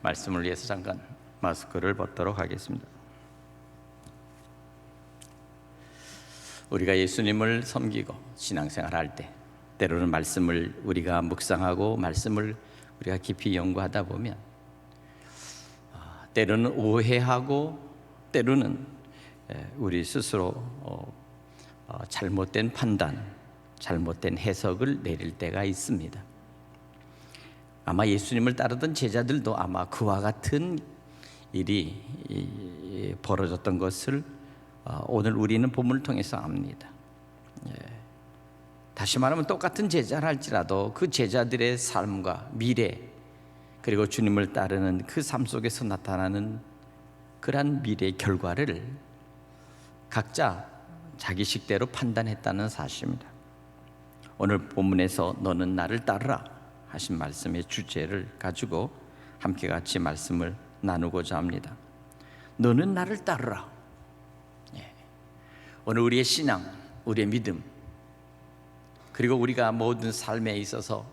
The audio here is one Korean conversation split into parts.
말씀을 위해서 잠깐 마스크를 벗도록 하겠습니다. 우리가 예수님을 섬기고 신앙생활 할 때 때로는 말씀을 우리가 묵상하고 말씀을 우리가 깊이 연구하다 보면 때로는 오해하고 때로는 우리 스스로 잘못된 판단, 잘못된 해석을 내릴 때가 있습니다. 아마 예수님을 따르던 제자들도 아마 그와 같은 일이 벌어졌던 것을 오늘 우리는 본문을 통해서 압니다. 다시 말하면 똑같은 제자를 할지라도 그 제자들의 삶과 미래 그리고 주님을 따르는 그 삶 속에서 나타나는 그러한 미래의 결과를 각자 자기 식대로 판단했다는 사실입니다. 오늘 본문에서 너는 나를 따르라 하신 말씀의 주제를 가지고 함께 같이 말씀을 나누고자 합니다. 너는 나를 따르라. 오늘 우리의 신앙, 우리의 믿음, 그리고 우리가 모든 삶에 있어서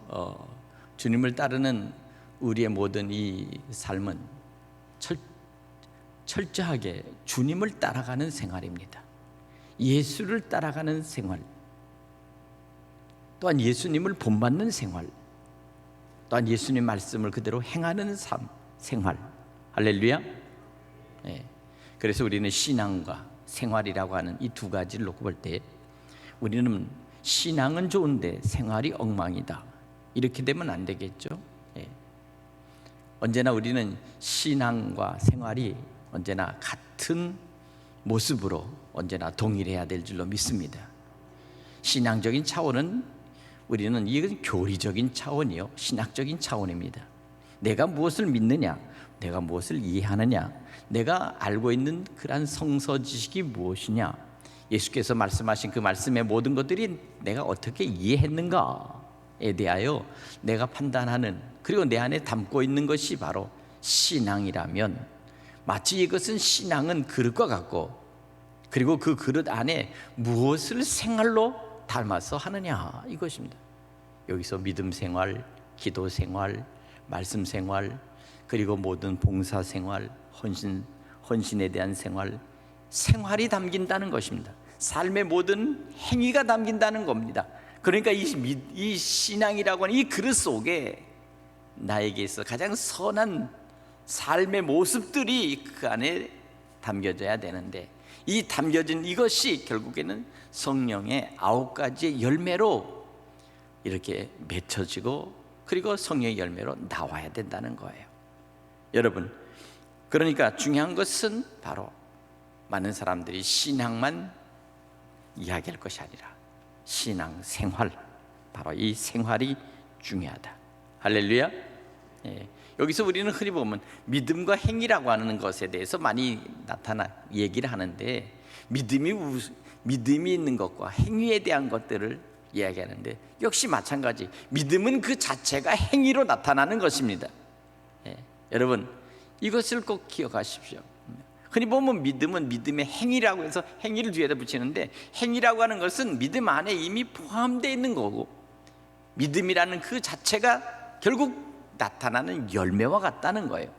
주님을 따르는 우리의 모든 이 삶은 철저하게 주님을 따라가는 생활입니다. 예수를 따라가는 생활, 또한 예수님을 본받는 생활, 또한 예수님 말씀을 그대로 행하는 삶, 생활. 할렐루야. 그래서 우리는 신앙과 생활이라고 하는 이 두 가지를 놓고 볼 때 우리는 신앙은 좋은데 생활이 엉망이다, 이렇게 되면 안 되겠죠. 언제나 우리는 신앙과 생활이 언제나 같은 모습으로 언제나 동일해야 될 줄로 믿습니다. 신앙적인 차원은 우리는 이건 교리적인 차원이요, 신학적인 차원입니다. 내가 무엇을 믿느냐, 내가 무엇을 이해하느냐, 내가 알고 있는 그러한 성서 지식이 무엇이냐, 예수께서 말씀하신 그 말씀의 모든 것들이 내가 어떻게 이해했는가에 대하여 내가 판단하는, 그리고 내 안에 담고 있는 것이 바로 신앙이라면, 마치 이것은 신앙은 그릇과 같고, 그리고 그 그릇 안에 무엇을 생활로 닮아서 하느냐, 이것입니다. 여기서 믿음 생활, 기도 생활, 말씀 생활, 그리고 모든 봉사 생활, 헌신에 대한 생활, 생활이 담긴다는 것입니다. 삶의 모든 행위가 담긴다는 겁니다. 그러니까 이 신앙이라고 하는 이 그릇 속에 나에게 있어 가장 선한 삶의 모습들이 그 안에 담겨져야 되는데, 이 담겨진 이것이 결국에는 성령의 9가지의 열매로 이렇게 맺혀지고, 그리고 성령의 열매로 나와야 된다는 거예요. 여러분, 그러니까 중요한 것은 바로 많은 사람들이 신앙만 이야기할 것이 아니라 신앙 생활, 바로 이 생활이 중요하다. 할렐루야. 여기서 우리는 흔히 보면 믿음과 행위라고 하는 것에 대해서 많이 얘기를 하는데, 믿음이 있는 것과 행위에 대한 것들을 이야기하는데, 역시 마찬가지 믿음은 그 자체가 행위로 나타나는 것입니다. 여러분, 이것을 꼭 기억하십시오. 흔히 보면 믿음은 믿음의 행위라고 해서 행위를 뒤에다 붙이는데, 행위라고 하는 것은 믿음 안에 이미 포함되어 있는 거고, 믿음이라는 그 자체가 결국 나타나는 열매와 같다는 거예요.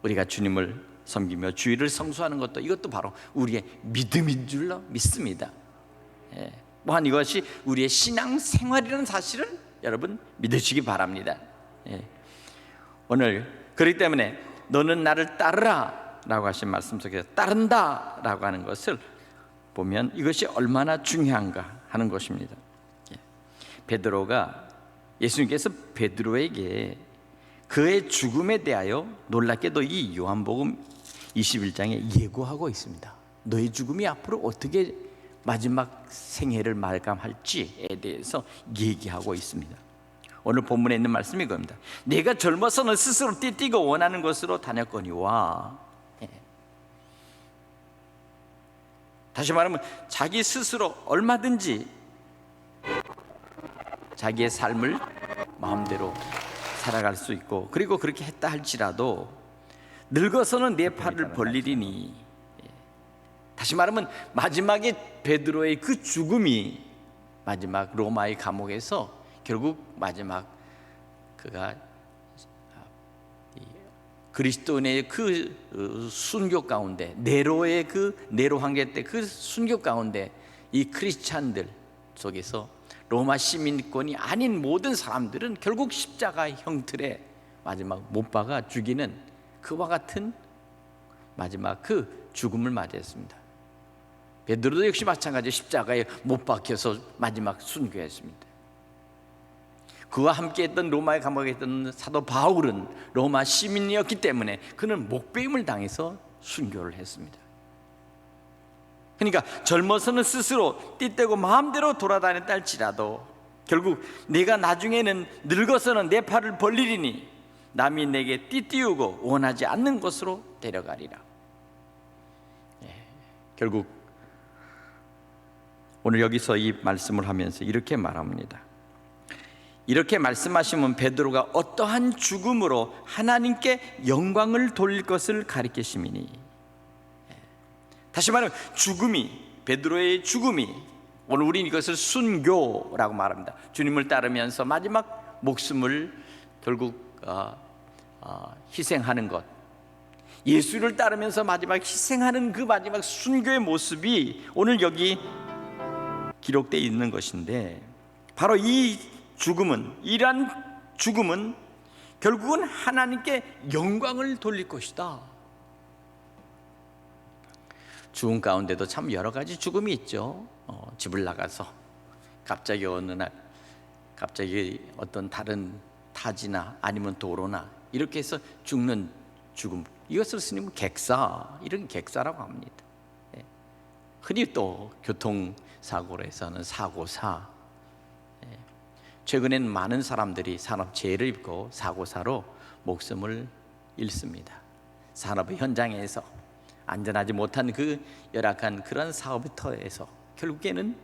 우리가 주님을 섬기며 주일을 성수하는 것도, 이것도 바로 우리의 믿음인 줄로 믿습니다. 또한 이것이 우리의 신앙 생활이라는 사실을 여러분 믿으시기 바랍니다. 오늘 그렇기 때문에 너는 나를 따르라 라고 하신 말씀 속에서 따른다 라고 하는 것을 보면 이것이 얼마나 중요한가 하는 것입니다. 베드로가, 예수님께서 베드로에게 그의 죽음에 대하여 놀랍게도 이 요한복음 21장에 예고하고 있습니다. 너의 죽음이 앞으로 어떻게 마지막 생애를 마감할지에 대해서 얘기하고 있습니다. 오늘 본문에 있는 말씀이 그겁니다. 내가 젊어서는 스스로 띠띠고 원하는 것으로 다녔거니와. 다시 말하면 자기 스스로 얼마든지 자기의 삶을 마음대로 살아갈 수 있고, 그리고 그렇게 했다 할지라도 늙어서는 내 팔을 벌리리니. 다시 말하면 마지막에 베드로의 그 죽음이 마지막 로마의 감옥에서 결국 마지막 그가 그리스도인의 그 순교 가운데, 네로의 그 네로 황제 때 그 순교 가운데 이 크리스찬들 속에서 로마 시민권이 아닌 모든 사람들은 결국 십자가의 형틀에 마지막 못 박아 죽이는 그와 같은 마지막 그 죽음을 맞이했습니다. 베드로도 역시 마찬가지로 십자가에 못 박혀서 마지막 순교했습니다. 그와 함께했던 로마에 감옥에 있던 사도 바울은 로마 시민이었기 때문에 그는 목배임을 당해서 순교를 했습니다. 그러니까 젊어서는 스스로 띠떼고 마음대로 돌아다녔다 할지라도 결국 내가 나중에는 늙어서는 내 팔을 벌리리니 남이 내게 띠띠우고 원하지 않는 곳으로 데려가리라. 결국 오늘 여기서 이 말씀을 하면서 이렇게 말합니다. 이렇게 말씀하시면 베드로가 어떠한 죽음으로 하나님께 영광을 돌릴 것을 가리키심이니, 다시 말하면 죽음이, 베드로의 죽음이, 오늘 우리는 이것을 순교라고 말합니다. 주님을 따르면서 마지막 목숨을 결국 희생하는 것, 예수를 따르면서 마지막 희생하는 그 마지막 순교의 모습이 오늘 여기 기록되어 있는 것인데, 바로 이 죽음은, 이러한 죽음은 결국은 하나님께 영광을 돌릴 것이다. 죽음 가운데도 참 여러 가지 죽음이 있죠. 집을 나가서 갑자기 어느 날 갑자기 어떤 다른 타지나 아니면 도로나 이렇게 해서 죽는 죽음, 이것을 스님은 객사, 이런 객사라고 합니다. 흔히 또 교통사고로 해서는 사고사. 최근엔 많은 사람들이 산업재해를 입고 사고사로 목숨을 잃습니다. 산업 현장에서 안전하지 못한 그 열악한 그런 사업의 터에서 결국에는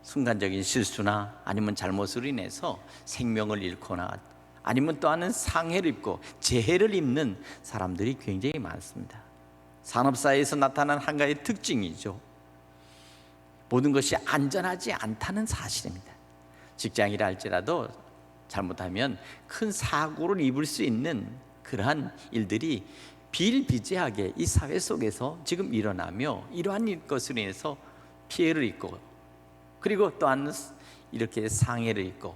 순간적인 실수나 아니면 잘못으로 인해서 생명을 잃거나 아니면 또 하는 상해를 입고 재해를 입는 사람들이 굉장히 많습니다. 산업사회에서 나타난 한 가지 특징이죠. 모든 것이 안전하지 않다는 사실입니다. 직장이라 할지라도 잘못하면 큰 사고를 입을 수 있는 그러한 일들이 비일비재하게 이 사회 속에서 지금 일어나며, 이러한 것으로 인해서 피해를 입고 그리고 또한 이렇게 상해를 입고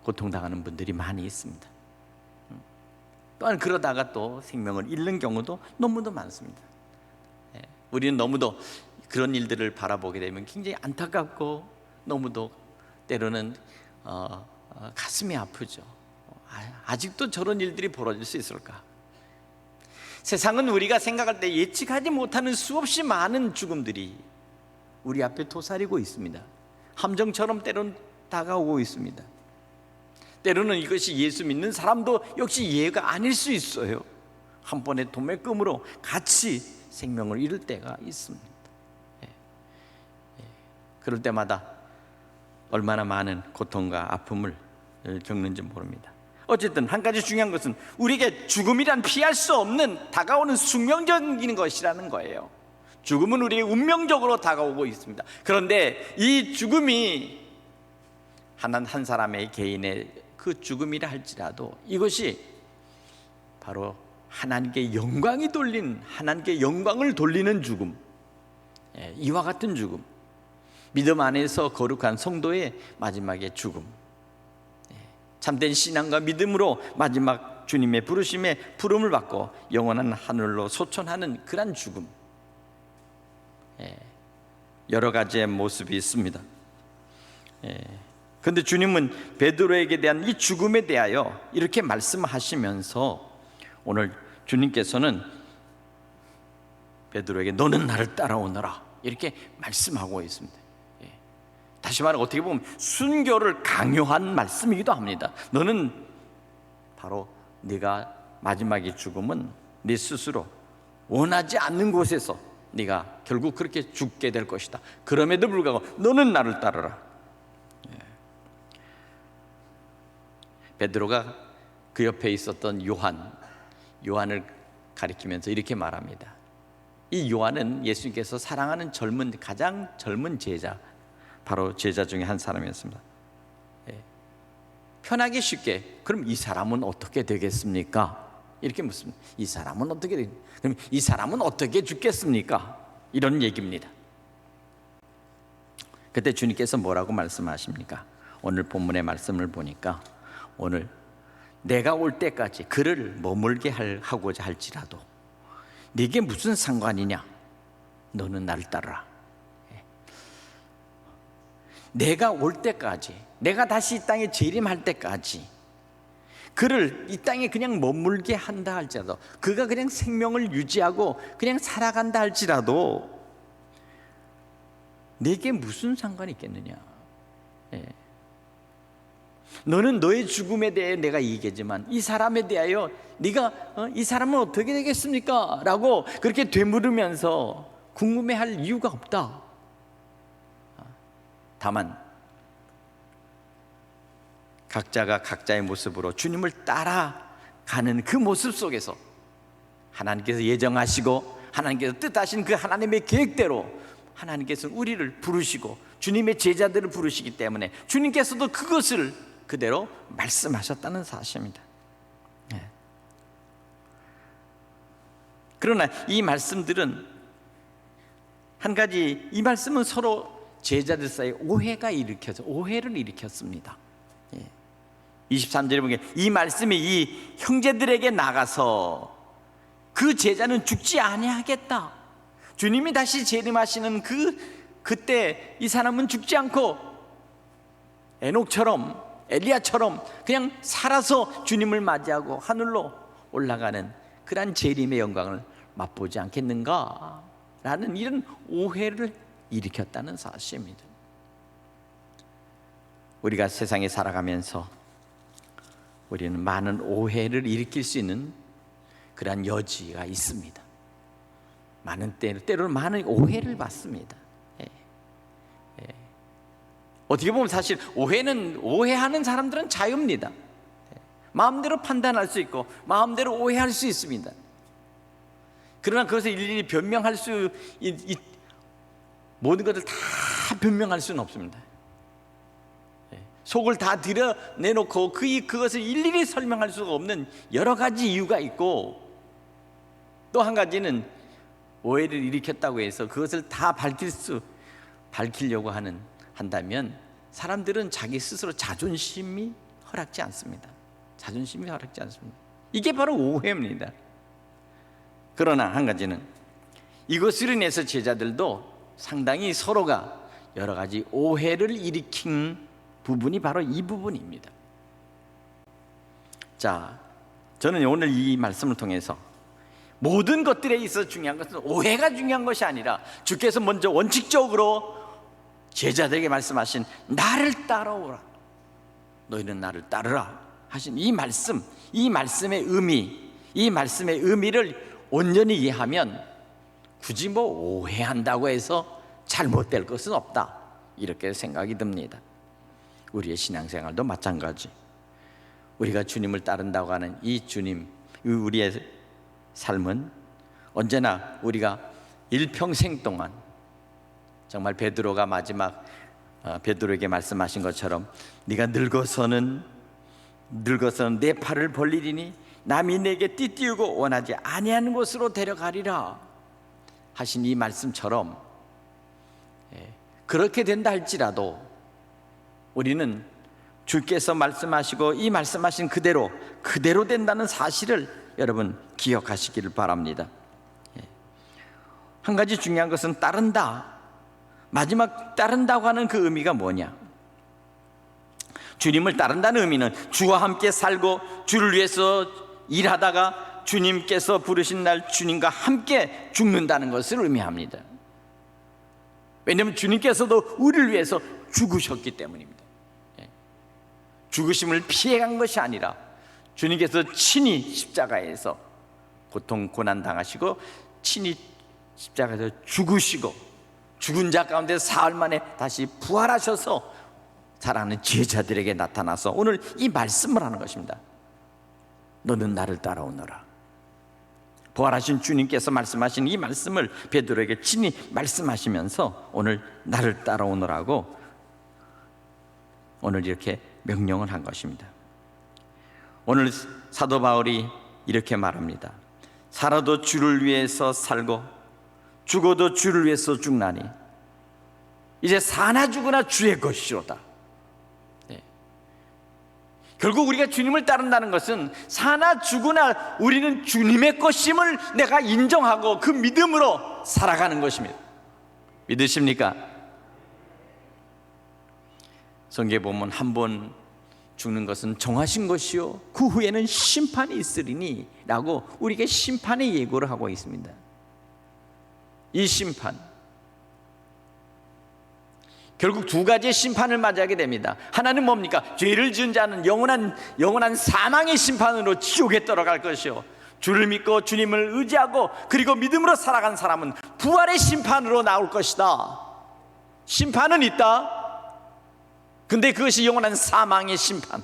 고통당하는 분들이 많이 있습니다. 또한 그러다가 또 생명을 잃는 경우도 너무도 많습니다. 우리는 너무도 그런 일들을 바라보게 되면 굉장히 안타깝고 너무도 때로는 가슴이 아프죠. 아직도 저런 일들이 벌어질 수 있을까? 세상은 우리가 생각할 때 예측하지 못하는 수없이 많은 죽음들이 우리 앞에 도사리고 있습니다. 함정처럼 때로는 다가오고 있습니다. 때로는 이것이 예수 믿는 사람도 역시 예가 아닐 수 있어요. 한 번의 도매금으로 같이 생명을 잃을 때가 있습니다. 그럴 때마다 얼마나 많은 고통과 아픔을 겪는지 모릅니다. 어쨌든 한 가지 중요한 것은 우리에게 죽음이란 피할 수 없는 다가오는 숙명적인 것이라는 거예요. 죽음은 우리에게 운명적으로 다가오고 있습니다. 그런데 이 죽음이 한 사람의 개인의 그 죽음이라 할지라도 이것이 바로 하나님께 영광이 돌린, 하나님께 영광을 돌리는 죽음, 이와 같은 죽음, 믿음 안에서 거룩한 성도의 마지막의 죽음, 참된 신앙과 믿음으로 마지막 주님의 부르심에 부름을 받고 영원한 하늘로 소천하는 그런 죽음, 여러 가지의 모습이 있습니다. 그런데 주님은 베드로에게 대한 이 죽음에 대하여 이렇게 말씀하시면서 오늘 주님께서는 베드로에게 너는 나를 따라오너라 이렇게 말씀하고 있습니다. 다시 말해 어떻게 보면 순교를 강요한 말씀이기도 합니다. 너는 바로 네가 마지막의 죽음은 네 스스로 원하지 않는 곳에서 네가 결국 그렇게 죽게 될 것이다. 그럼에도 불구하고 너는 나를 따르라. 베드로가 그 옆에 있었던 요한을 가리키면서 이렇게 말합니다. 이 요한은 예수님께서 사랑하는 가장 젊은 제자, 바로 제자 중에 한 사람이었습니다. 편하게 쉽게 그럼 이 사람은 어떻게 되겠습니까? 이렇게 묻습니다. 이 사람은 어떻게 되겠습니까? 그럼 이 사람은 어떻게 죽겠습니까? 이런 얘기입니다. 그때 주님께서 뭐라고 말씀하십니까? 오늘 본문의 말씀을 보니까 오늘 내가 올 때까지 그를 머물게 하고자 할지라도 네게 무슨 상관이냐? 너는 나를 따르라. 내가 올 때까지, 내가 다시 이 땅에 재림할 때까지 그를 이 땅에 그냥 머물게 한다 할지라도, 그가 그냥 생명을 유지하고 그냥 살아간다 할지라도 내게 무슨 상관이 있겠느냐? 너는 너의 죽음에 대해 내가 얘기하지만 이 사람에 대하여 네가 이 사람은 어떻게 되겠습니까? 라고 그렇게 되물으면서 궁금해할 이유가 없다. 다만 각자가 각자의 모습으로 주님을 따라가는 그 모습 속에서 하나님께서 예정하시고 하나님께서 뜻하신 그 하나님의 계획대로 하나님께서 우리를 부르시고 주님의 제자들을 부르시기 때문에 주님께서도 그것을 그대로 말씀하셨다는 사실입니다. 그러나 이 말씀들은 한 가지, 이 말씀은 서로 제자들 사이에 오해를 일으켰습니다. 23절에 보면 이 말씀이 이 형제들에게 나가서 그 제자는 죽지 아니하겠다. 주님이 다시 재림하시는 그때 이 사람은 죽지 않고 에녹처럼 엘리야처럼 그냥 살아서 주님을 맞이하고 하늘로 올라가는 그러한 재림의 영광을 맛보지 않겠는가? 라는 이런 오해를 일으켰다는 사실입니다. 우리가 세상에 살아가면서 우리는 많은 오해를 일으킬 수 있는 그러한 여지가 있습니다. 때로는 많은 오해를 받습니다. 어떻게 보면 사실 오해하는 사람들은 자유입니다. 마음대로 판단할 수 있고 마음대로 오해할 수 있습니다. 그러나 그것을 일일이 변명할 모든 것을 다 변명할 수는 없습니다. 속을 다 드러내놓고 그것을 일일이 설명할 수가 없는 여러 가지 이유가 있고, 또 한 가지는 오해를 일으켰다고 해서 그것을 다 밝히려고 한다면 사람들은 자기 스스로 자존심이 허락지 않습니다. 이게 바로 오해입니다. 그러나 한 가지는 이것으로 인해서 제자들도 상당히 서로가 여러 가지 오해를 일으킨 부분이 바로 이 부분입니다. 자, 저는 오늘 이 말씀을 통해서 모든 것들에 있어서 중요한 것은 오해가 중요한 것이 아니라 주께서 먼저 원칙적으로 제자들에게 말씀하신 나를 따라오라, 너희는 나를 따르라 하신 이 말씀의 의미를 온전히 이해하면 굳이 오해한다고 해서 잘못될 것은 없다, 이렇게 생각이 듭니다. 우리의 신앙생활도 마찬가지. 우리가 주님을 따른다고 하는 이 주님, 우리의 삶은 언제나 우리가 일평생 동안 정말 베드로가 마지막 베드로에게 말씀하신 것처럼 네가 늙어서는 내 팔을 벌리리니 남이 내게 띠띠우고 원하지 아니하는 곳으로 데려가리라 하신 이 말씀처럼 그렇게 된다 할지라도 우리는 주께서 말씀하시고 이 말씀하신 그대로 된다는 사실을 여러분 기억하시기를 바랍니다. 한 가지 중요한 것은 따른다. 마지막 따른다고 하는 그 의미가 뭐냐? 주님을 따른다는 의미는 주와 함께 살고 주를 위해서 일하다가 주님께서 부르신 날 주님과 함께 죽는다는 것을 의미합니다. 왜냐하면 주님께서도 우리를 위해서 죽으셨기 때문입니다. 죽으심을 피해간 것이 아니라 주님께서 친히 십자가에서 고통 고난 당하시고 친히 십자가에서 죽으시고 죽은 자 가운데 사흘 만에 다시 부활하셔서 사랑하는 제자들에게 나타나서 오늘 이 말씀을 하는 것입니다. 너는 나를 따라오너라. 부활하신 주님께서 말씀하신 이 말씀을 베드로에게 친히 말씀하시면서 오늘 나를 따라오너라고 오늘 이렇게 명령을 한 것입니다. 오늘 사도 바울이 이렇게 말합니다. 살아도 주를 위해서 살고 죽어도 주를 위해서 죽나니 이제 사나 죽으나 주의 것이로다. 결국 우리가 주님을 따른다는 것은 사나 죽으나 우리는 주님의 것임을 내가 인정하고 그 믿음으로 살아가는 것입니다. 믿으십니까? 성경에 보면 한 번 죽는 것은 정하신 것이요 그 후에는 심판이 있으리니 라고 우리에게 심판의 예고를 하고 있습니다. 이 심판, 결국 두 가지의 심판을 맞이하게 됩니다. 하나는 뭡니까? 죄를 지은 자는 영원한 사망의 심판으로 지옥에 떨어갈 것이요, 주를 믿고 주님을 의지하고 그리고 믿음으로 살아간 사람은 부활의 심판으로 나올 것이다. 심판은 있다. 근데 그것이 영원한 사망의 심판,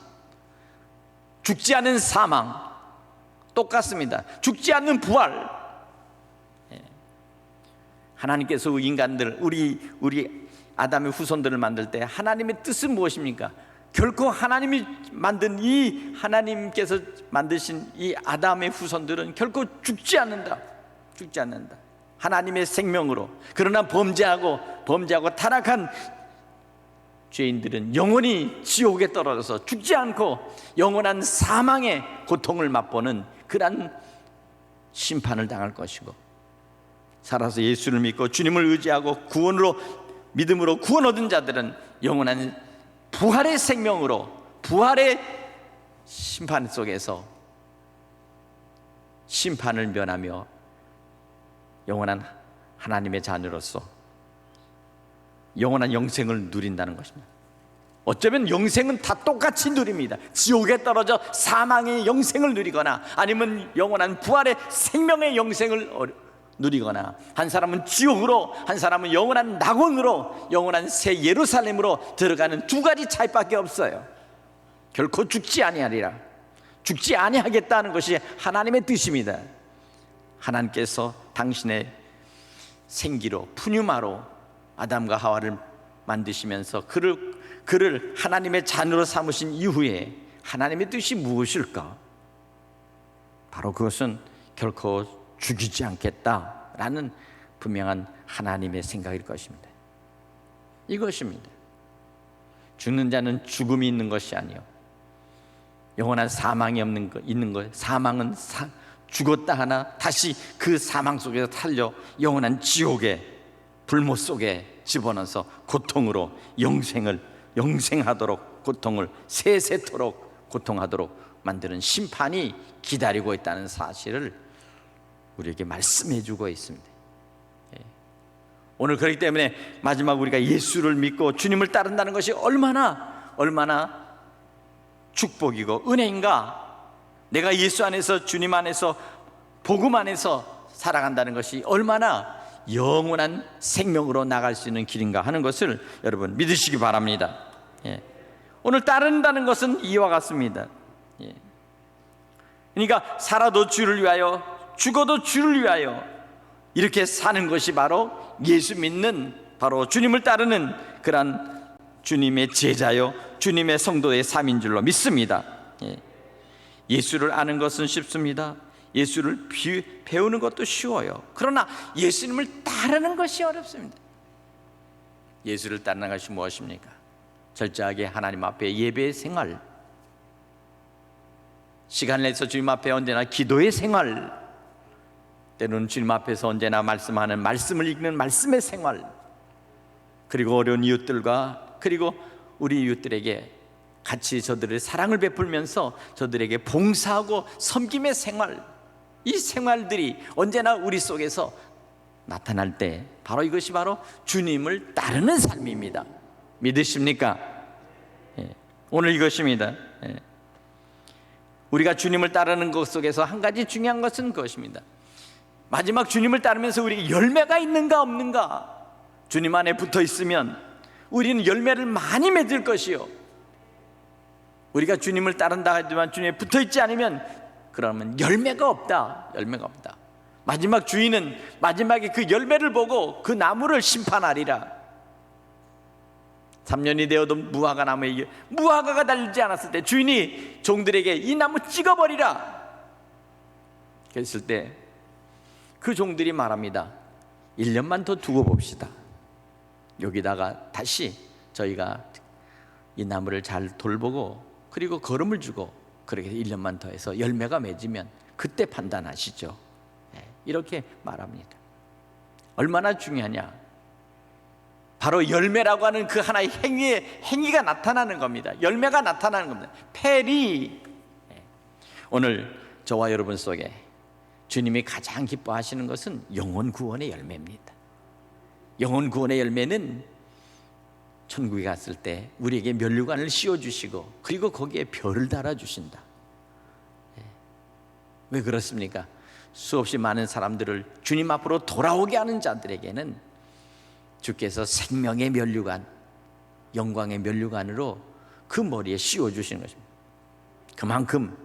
죽지 않는 사망, 똑같습니다. 죽지 않는 부활. 하나님께서 인간들, 우리 아담의 후손들을 만들 때 하나님의 뜻은 무엇입니까? 결코 하나님이 만든 하나님께서 만드신 이 아담의 후손들은 결코 죽지 않는다. 하나님의 생명으로. 그러나 범죄하고 타락한 죄인들은 영원히 지옥에 떨어져서 죽지 않고 영원한 사망의 고통을 맛보는 그러한 심판을 당할 것이고, 살아서 예수를 믿고 주님을 의지하고 믿음으로 구원 얻은 자들은 영원한 부활의 생명으로, 부활의 심판 속에서 심판을 면하며 영원한 하나님의 자녀로서 영원한 영생을 누린다는 것입니다. 어쩌면 영생은 다 똑같이 누립니다. 지옥에 떨어져 사망의 영생을 누리거나 아니면 영원한 부활의 생명의 영생을 누리거나, 한 사람은 지옥으로, 한 사람은 영원한 낙원으로, 영원한 새 예루살렘으로 들어가는 두 가지 차이밖에 없어요. 결코 죽지 아니하리라. 죽지 아니하겠다는 것이 하나님의 뜻입니다. 하나님께서 당신의 생기로, 푸뉴마로 아담과 하와를 만드시면서 그를 하나님의 자녀로 삼으신 이후에 하나님의 뜻이 무엇일까? 바로 그것은 결코 죽이지 않겠다라는 분명한 하나님의 생각일 것입니다. 이것입니다. 죽는 자는 죽음이 있는 것이 아니요 영원한 사망이 있는 것. 사망은 죽었다 하나 다시 그 사망 속에서 탈려 영원한 지옥의 불못 속에 집어넣어서 고통으로 영생하도록, 고통을 세세토록 고통하도록 만드는 심판이 기다리고 있다는 사실을 우리에게 말씀해 주고 있습니다. 오늘 그렇기 때문에 마지막 우리가 예수를 믿고 주님을 따른다는 것이 얼마나 축복이고 은혜인가. 내가 예수 안에서, 주님 안에서, 복음 안에서 살아간다는 것이 얼마나 영원한 생명으로 나갈 수 있는 길인가 하는 것을 여러분 믿으시기 바랍니다. 오늘 따른다는 것은 이와 같습니다. 그러니까 살아도 주를 위하여, 죽어도 주를 위하여 이렇게 사는 것이 바로 예수 믿는, 바로 주님을 따르는 그러한 주님의 제자요 주님의 성도의 삶인 줄로 믿습니다. 예수를 아는 것은 쉽습니다. 예수를 배우는 것도 쉬워요. 그러나 예수님을 따르는 것이 어렵습니다. 예수를 따르는 것이 무엇입니까? 철저하게 하나님 앞에 예배의 생활, 시간을 내서 주님 앞에 언제나 기도의 생활, 때로는 주님 앞에서 언제나 말씀하는 말씀을 읽는 말씀의 생활, 그리고 어려운 이웃들과 그리고 우리 이웃들에게 같이 저들의 사랑을 베풀면서 저들에게 봉사하고 섬김의 생활, 이 생활들이 언제나 우리 속에서 나타날 때 바로 이것이 바로 주님을 따르는 삶입니다. 믿으십니까? 오늘 이것입니다. 우리가 주님을 따르는 것 속에서 한 가지 중요한 것은 그것입니다. 마지막 주님을 따르면서 우리에게 열매가 있는가 없는가. 주님 안에 붙어 있으면 우리는 열매를 많이 맺을 것이요, 우리가 주님을 따른다 하지만 주님에 붙어 있지 않으면 그러면 열매가 없다. 마지막 주인은 마지막에 그 열매를 보고 그 나무를 심판하리라. 3년이 되어도 무화과 나무에 무화과가 달리지 않았을 때 주인이 종들에게 이 나무 찍어버리라 그랬을 때 그 종들이 말합니다. 1년만 더 두고 봅시다. 여기다가 다시 저희가 이 나무를 잘 돌보고 그리고 거름을 주고 그렇게 1년만 더 해서 열매가 맺으면 그때 판단하시죠. 이렇게 말합니다. 얼마나 중요하냐? 바로 열매라고 하는 그 하나의 행위가 나타나는 겁니다. 열매가 나타나는 겁니다. 페리. 오늘 저와 여러분 속에 주님이 가장 기뻐하시는 것은 영혼 구원의 열매입니다. 영혼 구원의 열매는 천국에 갔을 때 우리에게 면류관을 씌워주시고 그리고 거기에 별을 달아주신다. 왜 그렇습니까? 수없이 많은 사람들을 주님 앞으로 돌아오게 하는 자들에게는 주께서 생명의 면류관, 영광의 면류관으로 그 머리에 씌워주시는 것입니다. 그만큼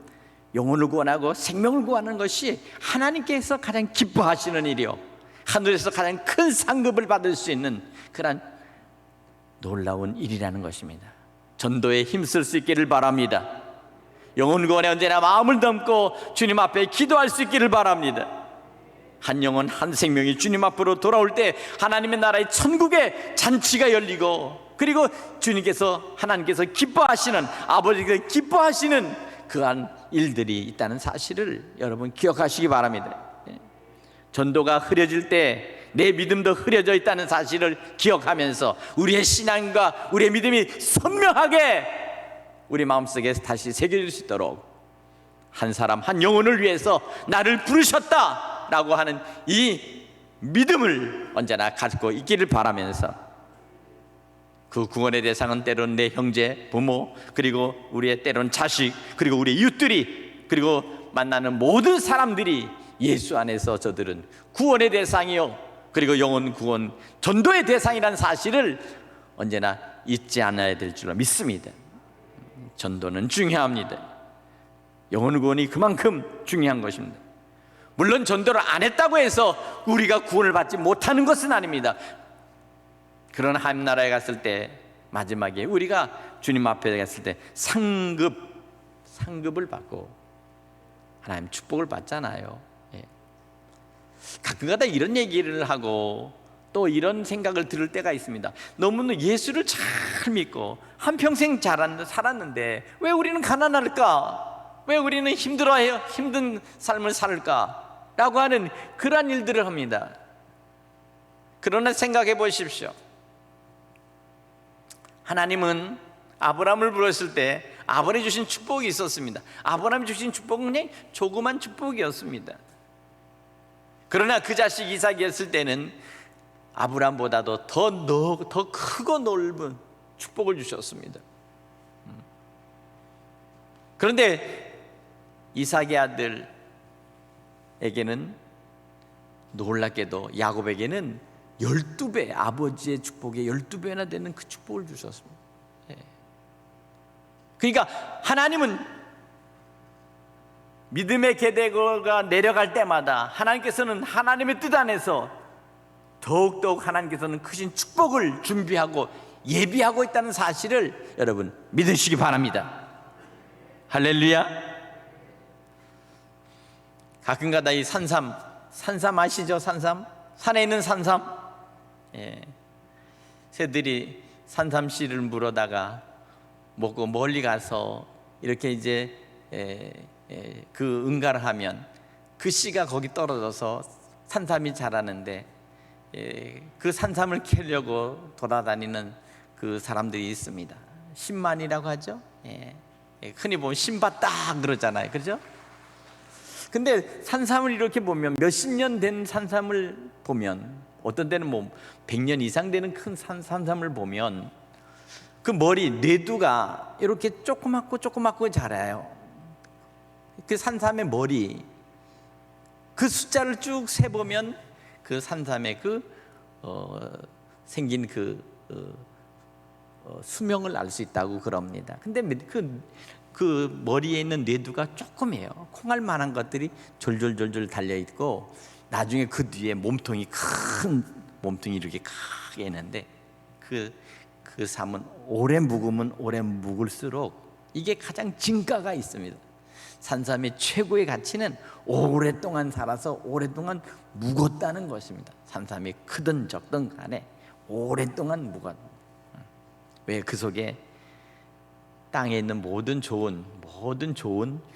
영혼을 구원하고 생명을 구하는 것이 하나님께서 가장 기뻐하시는 일이요, 하늘에서 가장 큰 상급을 받을 수 있는 그런 놀라운 일이라는 것입니다. 전도에 힘쓸 수 있기를 바랍니다. 영혼 구원에 언제나 마음을 담고 주님 앞에 기도할 수 있기를 바랍니다. 한 영혼 한 생명이 주님 앞으로 돌아올 때 하나님의 나라의 천국의 잔치가 열리고 그리고 하나님께서 기뻐하시는, 아버지가 기뻐하시는 그러한 일들이 있다는 사실을 여러분 기억하시기 바랍니다. 전도가 흐려질 때 내 믿음도 흐려져 있다는 사실을 기억하면서 우리의 신앙과 우리의 믿음이 선명하게 우리 마음속에 다시 새겨질 수 있도록 한 사람 한 영혼을 위해서 나를 부르셨다라고 하는 이 믿음을 언제나 갖고 있기를 바라면서, 그 구원의 대상은 때론 내 형제, 부모, 그리고 우리의 때론 자식, 그리고 우리 이웃들이, 그리고 만나는 모든 사람들이 예수 안에서 저들은 구원의 대상이요, 그리고 영혼 구원, 전도의 대상이라는 사실을 언제나 잊지 않아야 될 줄로 믿습니다. 전도는 중요합니다. 영혼 구원이 그만큼 중요한 것입니다. 물론 전도를 안 했다고 해서 우리가 구원을 받지 못하는 것은 아닙니다. 그런 하나님 나라에 갔을 때 마지막에 우리가 주님 앞에 갔을 때 상급을 받고 하나님 축복을 받잖아요. 가끔가다 이런 얘기를 하고 또 이런 생각을 들을 때가 있습니다. 너무나 예수를 잘 믿고 한평생 살았는데 왜 우리는 가난할까? 왜 우리는 힘들어해요? 힘든 삶을 살까? 라고 하는 그러한 일들을 합니다. 그러나 생각해 보십시오. 하나님은 아브라함을 부르셨을 때 아브라함이 주신 축복이 있었습니다. 아브라함이 주신 축복은 그냥 조그만 축복이었습니다. 그러나 그 자식 이삭이었을 때는 아브라함보다도 더 크고 넓은 축복을 주셨습니다. 그런데 이삭의 아들에게는 놀랍게도 야곱에게는 12배, 아버지의 축복의 12배나 되는 그 축복을 주셨습니다. 그러니까 하나님은 믿음의 계대가 내려갈 때마다 하나님께서는 하나님의 뜻 안에서 더욱더욱 하나님께서는 크신 축복을 준비하고 예비하고 있다는 사실을 여러분 믿으시기 바랍니다. 할렐루야. 가끔가다 이 산삼 아시죠? 산에 있는 산삼. 새들이 산삼 씨를 물어다가 먹고 멀리 가서 이렇게 이제 그 응가를 하면 그 씨가 거기 떨어져서 산삼이 자라는데 그 산삼을 캐려고 돌아다니는 그 사람들이 있습니다. 신만이라고 하죠. 흔히 보면 신봤다 그러잖아요, 그렇죠? 근데 산삼을 이렇게 보면 몇십 년 된 산삼을 보면, 어떤 때는 뭐 100년 이상 되는 큰 산삼을 보면 그 머리 뇌두가 이렇게 조그맣고 자라요. 그 산삼의 머리, 그 숫자를 쭉 세보면 그 산삼의 생긴 수명을 알 수 있다고 그럽니다. 근데 그 머리에 있는 뇌두가 조금해요. 콩알만한 것들이 졸졸 달려있고, 나중에 그 뒤에 큰 몸통이 이렇게 크게 있는데 그 그 삶은 오래 묵으면 오래 묵을수록 이게 가장 진가가 있습니다. 산삼의 최고의 가치는 오랫동안 살아서 오랫동안 묵었다는 것입니다. 산삼이 크든 적든 간에 오랫동안 묵었다. 왜? 그 속에 땅에 있는 모든 좋은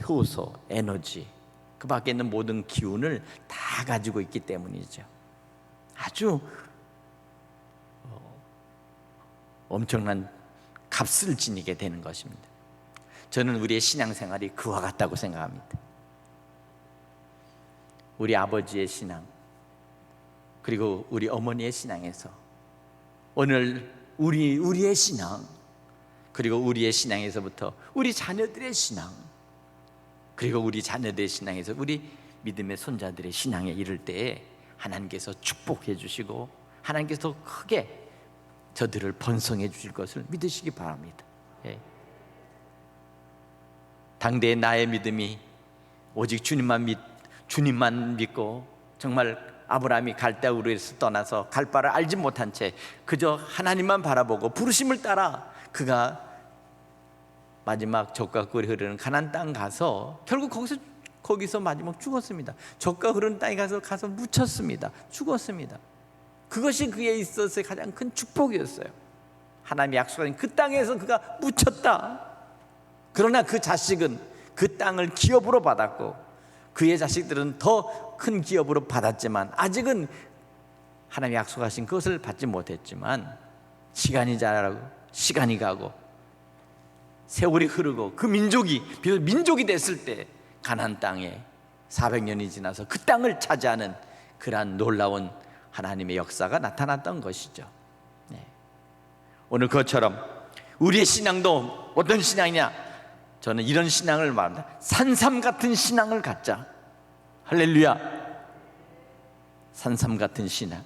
효소, 에너지, 그 밖에 있는 모든 기운을 다 가지고 있기 때문이죠. 아주 엄청난 값을 지니게 되는 것입니다. 저는 우리의 신앙생활이 그와 같다고 생각합니다. 우리 아버지의 신앙, 그리고 우리 어머니의 신앙에서 오늘 우리의 신앙, 그리고 우리의 신앙에서부터 우리 자녀들의 신앙, 그리고 우리 자녀들의 신앙에서 우리 믿음의 손자들의 신앙에 이를 때에 하나님께서 축복해 주시고 하나님께서 더 크게 저들을 번성해 주실 것을 믿으시기 바랍니다. 당대의 나의 믿음이 오직 주님만 믿고 정말 아브라함이 갈대 우르에서 떠나서 갈 바를 알지 못한 채 그저 하나님만 바라보고 부르심을 따라 그가 마지막 젖과 꿀이 흐르는 가나안 땅 가서 결국 거기서 마지막 죽었습니다. 젖과 흐르는 땅에 가서 묻혔습니다. 죽었습니다. 그것이 그에 있어서 가장 큰 축복이었어요. 하나님이 약속하신 그 땅에서 그가 묻혔다. 그러나 그 자식은 그 땅을 기업으로 받았고 그의 자식들은 더 큰 기업으로 받았지만 아직은 하나님이 약속하신 그것을 받지 못했지만 시간이 가고 세월이 흐르고 그 민족이 됐을 때 가나안 땅에 400년이 지나서 그 땅을 차지하는 그러한 놀라운 하나님의 역사가 나타났던 것이죠. 오늘 그것처럼 우리의 신앙도 어떤 신앙이냐? 저는 이런 신앙을 말합니다. 산삼 같은 신앙을 갖자. 할렐루야. 산삼 같은 신앙.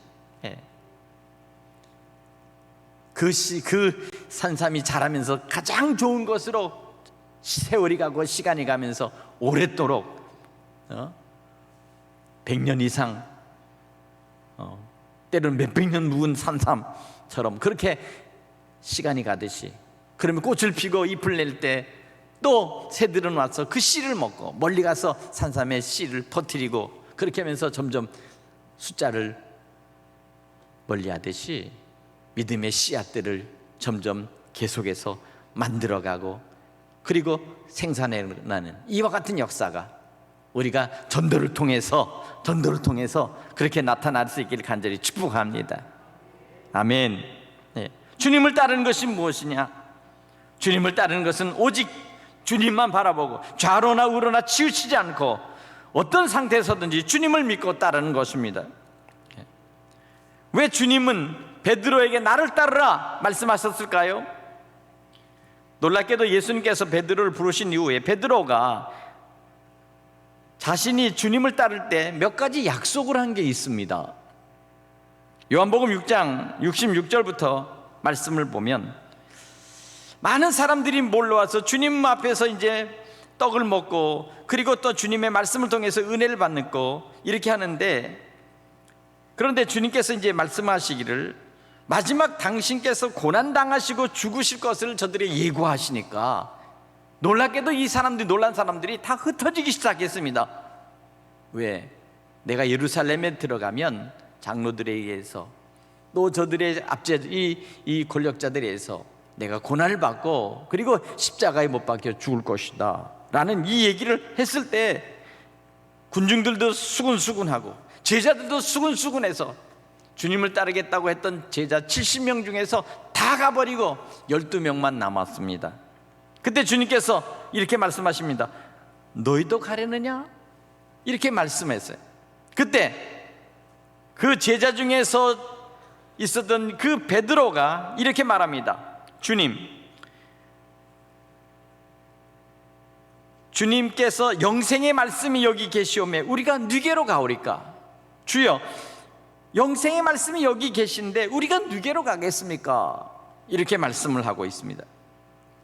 그 산삼이 자라면서 가장 좋은 것으로 세월이 가고 시간이 가면서 오랫도록 100년 이상 때로는 몇백 년 묵은 산삼처럼 그렇게 시간이 가듯이, 그러면 꽃을 피고 잎을 낼 때 또 새들은 와서 그 씨를 먹고 멀리 가서 산삼의 씨를 퍼뜨리고 그렇게 하면서 점점 숫자를 멀리하듯이 믿음의 씨앗들을 점점 계속해서 만들어가고 그리고 생산해나는 이와 같은 역사가 우리가 전도를 통해서 그렇게 나타날 수 있기를 간절히 축복합니다. 아멘. 주님을 따르는 것이 무엇이냐? 주님을 따르는 것은 오직 주님만 바라보고 좌로나 우로나 치우치지 않고 어떤 상태에서든지 주님을 믿고 따르는 것입니다. 왜 주님은 베드로에게 나를 따르라 말씀하셨을까요? 놀랍게도 예수님께서 베드로를 부르신 이후에 베드로가 자신이 주님을 따를 때 몇 가지 약속을 한 게 있습니다. 요한복음 6장 66절부터 말씀을 보면 많은 사람들이 몰려와서 주님 앞에서 이제 떡을 먹고 그리고 또 주님의 말씀을 통해서 은혜를 받고 이렇게 하는데, 그런데 주님께서 이제 말씀하시기를 마지막 당신께서 고난당하시고 죽으실 것을 저들이 예고하시니까 놀랍게도 놀란 사람들이 다 흩어지기 시작했습니다. 왜? 내가 예루살렘에 들어가면 장로들에 의해서 또 저들의 이 권력자들에 의해서 내가 고난을 받고 그리고 십자가에 못 박혀 죽을 것이다 라는 이 얘기를 했을 때 군중들도 수군수군하고 제자들도 수군수군해서 주님을 따르겠다고 했던 제자 70명 중에서 다 가버리고 12명만 남았습니다. 그때 주님께서 이렇게 말씀하십니다. 너희도 가려느냐? 이렇게 말씀했어요. 그때 그 제자 중에서 있었던 그 베드로가 이렇게 말합니다. 주님께서 영생의 말씀이 여기 계시오매 우리가 누게로 가오리까? 주여, 영생의 말씀이 여기 계신데 우리가 누게로 가겠습니까? 이렇게 말씀을 하고 있습니다.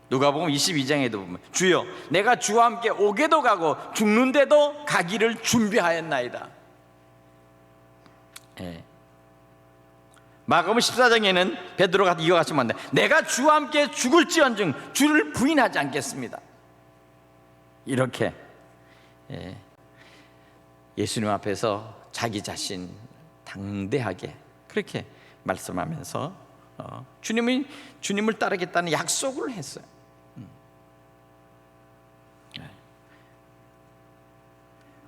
누가복음 22장에도 보면 주여, 내가 주와 함께 오게도 가고 죽는데도 가기를 준비하였나이다. 마가복음 14장에는 베드로가 이와 같이 말한다. 내가 주와 함께 죽을지언정 주를 부인하지 않겠습니다. 이렇게 예수님 앞에서 자기 자신 당대하게 그렇게 말씀하면서 주님을 따르겠다는 약속을 했어요.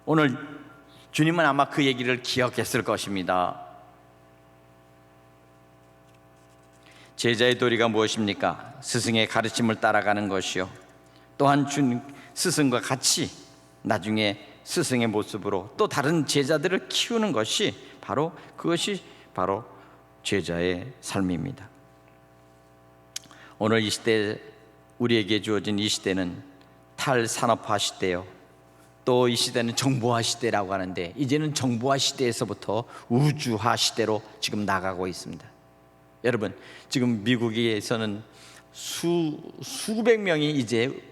오늘 주님은 아마 그 얘기를 기억했을 것입니다. 제자의 도리가 무엇입니까? 스승의 가르침을 따라가는 것이요, 또한 스승과 같이 나중에 스승의 모습으로 또 다른 제자들을 키우는 것이 그것이 바로 제자의 삶입니다. 오늘 이 시대, 우리에게 주어진 이 시대는 탈산업화 시대요, 또 이 시대는 정보화 시대라고 하는데, 이제는 정보화 시대에서부터 우주화 시대로 지금 나가고 있습니다. 여러분, 지금 미국에서는 수백 명이 이제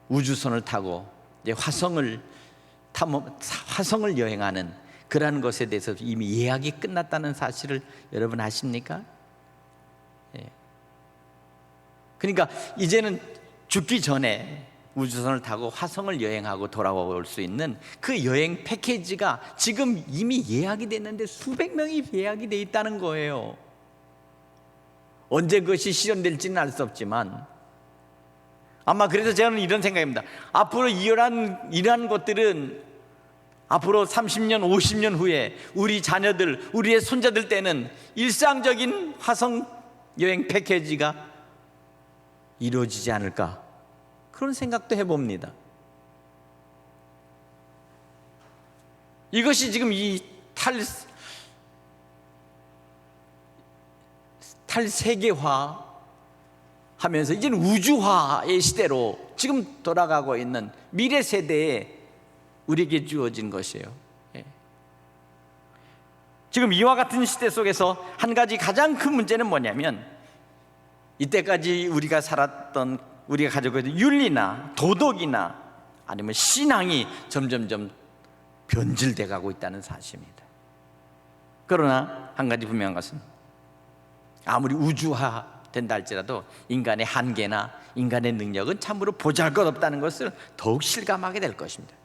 우주선을 타고 이제 화성을 여행하는 그러한 것에 대해서 이미 예약이 끝났다는 사실을 여러분 아십니까? 그러니까 이제는 죽기 전에 우주선을 타고 화성을 여행하고 돌아올 수 있는 그 여행 패키지가 지금 이미 예약이 됐는데 수백 명이 예약이 돼 있다는 거예요. 언제 그것이 실현될지는 알 수 없지만, 아마 그래서 저는 이런 생각입니다. 앞으로 이러한 것들은 앞으로 30년, 50년 후에 우리 자녀들, 우리의 손자들 때는 일상적인 화성 여행 패키지가 이루어지지 않을까, 그런 생각도 해봅니다. 이것이 지금 이 탈세계화 하면서 이제는 우주화의 시대로 지금 돌아가고 있는 미래 세대에 우리에게 주어진 것이에요. 지금 이와 같은 시대 속에서 한 가지 가장 큰 문제는 뭐냐면, 이때까지 우리가 가지고 있는 윤리나 도덕이나 아니면 신앙이 점점점 변질돼 가고 있다는 사실입니다. 그러나 한 가지 분명한 것은, 아무리 우주화 된다 할지라도 인간의 한계나 인간의 능력은 참으로 보잘것없다는 것을 더욱 실감하게 될 것입니다.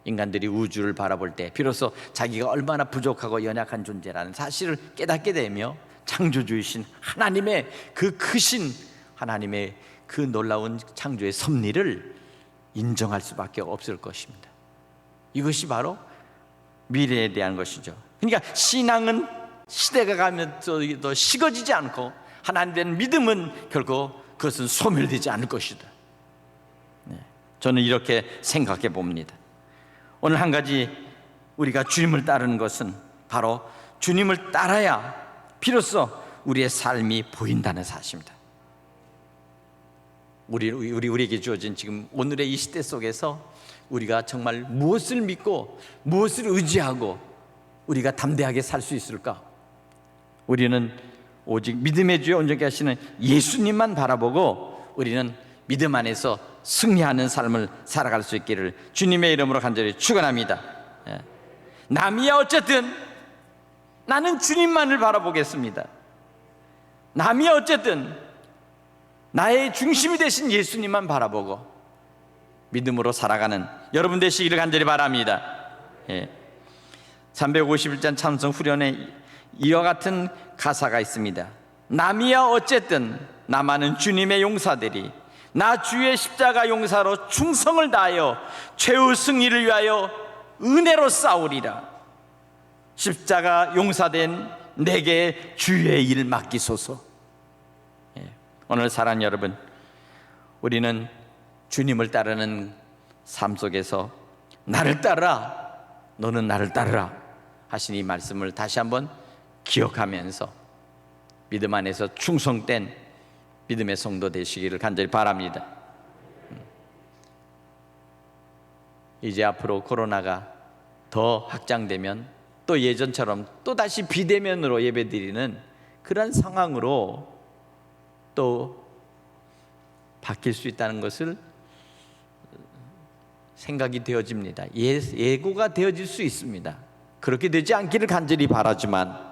인간들이 우주를 바라볼 때 비로소 자기가 얼마나 부족하고 연약한 존재라는 사실을 깨닫게 되며, 창조주이신 하나님의 그 크신 하나님의 그 놀라운 창조의 섭리를 인정할 수밖에 없을 것입니다. 이것이 바로 미래에 대한 것이죠. 그러니까 신앙은 시대가 가면서 더 식어지지 않고, 하나님에 대한 믿음은 결코 그것은 소멸되지 않을 것이다. 저는 이렇게 생각해 봅니다. 오늘 한 가지 우리가 주님을 따르는 것은 바로 주님을 따라야 비로소 우리의 삶이 보인다는 사실입니다. 우리에게 주어진 지금 오늘의 이 시대 속에서 우리가 정말 무엇을 믿고 무엇을 의지하고 우리가 담대하게 살 수 있을까? 우리는 오직 믿음의 주에 온전케 하시는 예수님만 바라보고 우리는 믿음 안에서 승리하는 삶을 살아갈 수 있기를 주님의 이름으로 간절히 축원합니다. 남이야 어쨌든 나는 주님만을 바라보겠습니다. 남이야 어쨌든 나의 중심이 되신 예수님만 바라보고 믿음으로 살아가는 여러분 되시기를 간절히 바랍니다. 351장 찬송 후련에 이와 같은 가사가 있습니다. 남이야 어쨌든 나만은 주님의 용사들이 나 주의 십자가 용사로 충성을 다하여 최후 승리를 위하여 은혜로 싸우리라. 십자가 용사된 내게 주의 일 맡기소서. 오늘 사랑하는 여러분, 우리는 주님을 따르는 삶 속에서 나를 따르라, 너는 나를 따르라 하신 이 말씀을 다시 한번 기억하면서 믿음 안에서 충성된 믿음의 성도 되시기를 간절히 바랍니다. 이제 앞으로 코로나가 더 확장되면 또 예전처럼 또 다시 비대면으로 예배드리는 그런 상황으로 또 바뀔 수 있다는 것을 생각이 되어집니다. 예고가 되어질 수 있습니다. 그렇게 되지 않기를 간절히 바라지만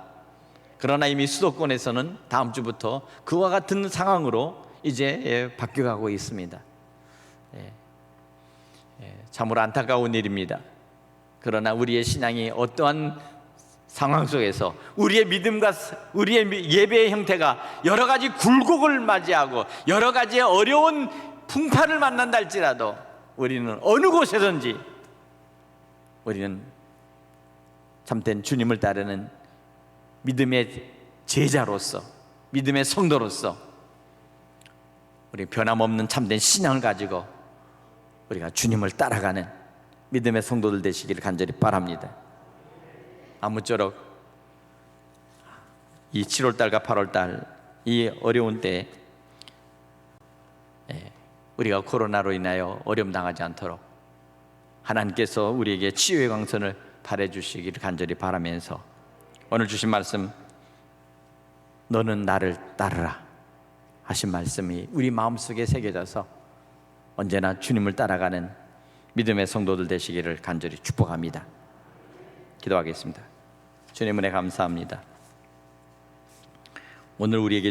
그러나 이미 수도권에서는 다음 주부터 그와 같은 상황으로 이제 바뀌어가고 있습니다. 참으로 안타까운 일입니다. 그러나 우리의 신앙이 어떠한 상황 속에서 우리의 믿음과 우리의 예배의 형태가 여러 가지 굴곡을 맞이하고 여러 가지의 어려운 풍파를 만난다 할지라도 우리는 어느 곳에든지 우리는 참된 주님을 따르는 믿음의 제자로서, 믿음의 성도로서 우리 변함없는 참된 신앙을 가지고 우리가 주님을 따라가는 믿음의 성도들 되시기를 간절히 바랍니다. 아무쪼록 이 7월달과 8월달 이 어려운 때에 우리가 코로나로 인하여 어려움 당하지 않도록 하나님께서 우리에게 치유의 광선을 발해 주시기를 간절히 바라면서 오늘 주신 말씀, 너는 나를 따르라 하신 말씀이 우리 마음속에 새겨져서 언제나 주님을 따라가는 믿음의 성도들 되시기를 간절히 축복합니다. 기도하겠습니다. 주님 은혜 감사합니다. 오늘 우리에게